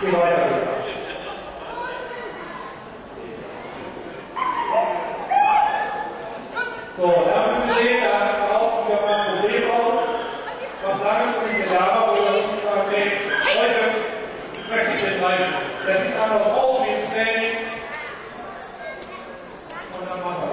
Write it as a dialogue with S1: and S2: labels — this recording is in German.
S1: die weitergeht. So, da haben Sie gesehen, da taucht wieder mal ein Problem auf, was lange schon in Gelaber wurde und ich sage, okay, heute möchte ich den bleiben. Der sieht einfach aus wie ein Training und dann machen wir